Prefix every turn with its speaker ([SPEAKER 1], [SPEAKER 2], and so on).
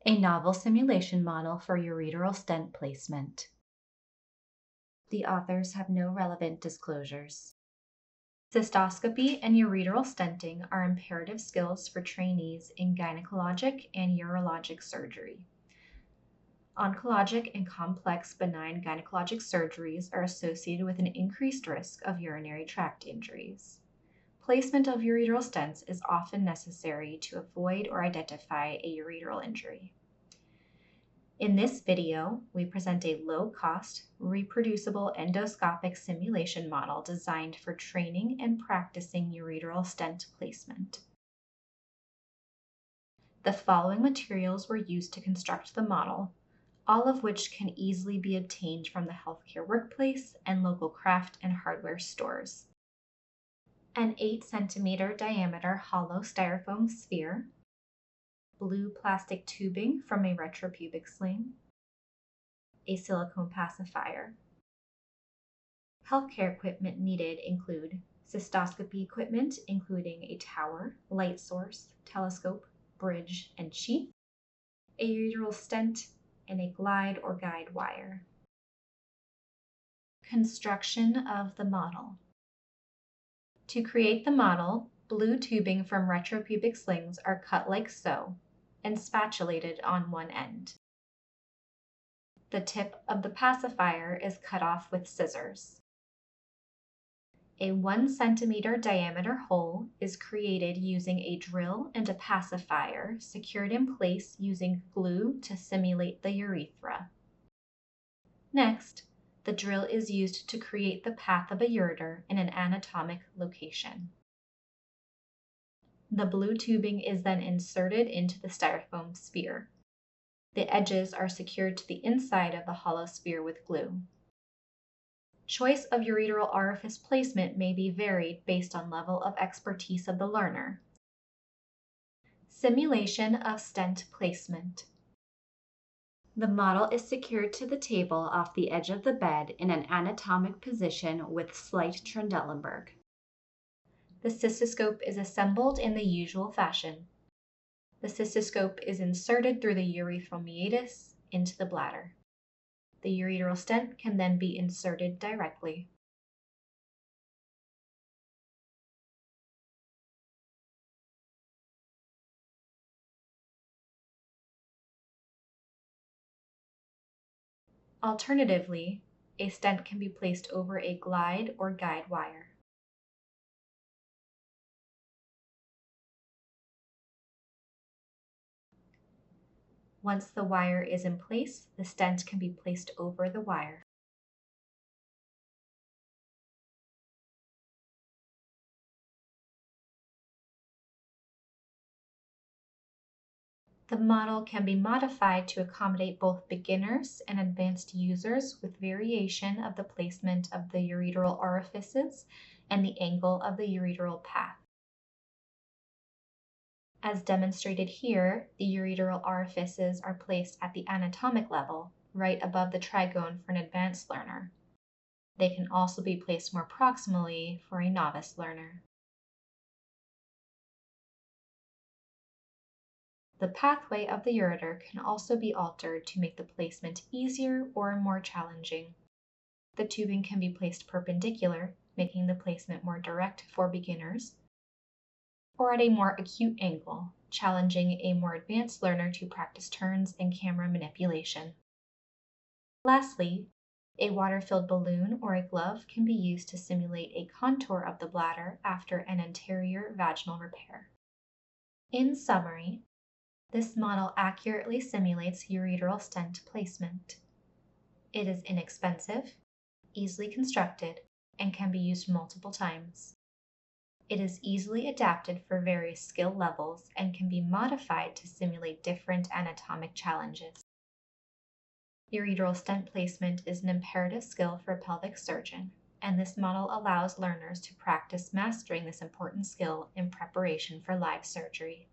[SPEAKER 1] a novel simulation model for ureteral stent placement. The authors have no relevant disclosures. Cystoscopy and ureteral stenting are imperative skills for trainees in gynecologic and urologic surgery. Oncologic and complex benign gynecologic surgeries are associated with an increased risk of urinary tract injuries. Placement of ureteral stents is often necessary to avoid or identify a ureteral injury. In this video, we present a low-cost, reproducible endoscopic simulation model designed for training and practicing ureteral stent placement. The following materials were used to construct the model, all of which can easily be obtained from the healthcare workplace and local craft and hardware stores. An 8 cm diameter hollow styrofoam sphere, blue plastic tubing from a retropubic sling, a silicone pacifier. Healthcare equipment needed include cystoscopy equipment, including a tower, light source, telescope, bridge, and sheath, a ureteral stent, and a glide or guide wire. Construction of the model. To create the model, blue tubing from retropubic slings are cut like so and spatulated on one end. The tip of the pacifier is cut off with scissors. A 1 cm diameter hole is created using a drill and a pacifier secured in place using glue to simulate the urethra. Next, the drill is used to create the path of a ureter in an anatomic location. The blue tubing is then inserted into the styrofoam sphere. The edges are secured to the inside of the hollow sphere with glue. Choice of ureteral orifice placement may be varied based on level of expertise of the learner. Simulation of stent placement. The model is secured to the table off the edge of the bed in an anatomic position with slight Trendelenburg. The cystoscope is assembled in the usual fashion. The cystoscope is inserted through the urethral meatus into the bladder. The ureteral stent can then be inserted directly. Alternatively, a stent can be placed over a glide or guide wire. Once the wire is in place, the stent can be placed over the wire. The model can be modified to accommodate both beginners and advanced users with variation of the placement of the ureteral orifices and the angle of the ureteral path. As demonstrated here, the ureteral orifices are placed at the anatomic level, right above the trigone for an advanced learner. They can also be placed more proximally for a novice learner. The pathway of the ureter can also be altered to make the placement easier or more challenging. The tubing can be placed perpendicular, making the placement more direct for beginners, or at a more acute angle, challenging a more advanced learner to practice turns and camera manipulation. Lastly, a water-filled balloon or a glove can be used to simulate a contour of the bladder after an anterior vaginal repair. In summary, this model accurately simulates ureteral stent placement. It is inexpensive, easily constructed, and can be used multiple times. It is easily adapted for various skill levels and can be modified to simulate different anatomic challenges. Ureteral stent placement is an imperative skill for a pelvic surgeon, and this model allows learners to practice mastering this important skill in preparation for live surgery.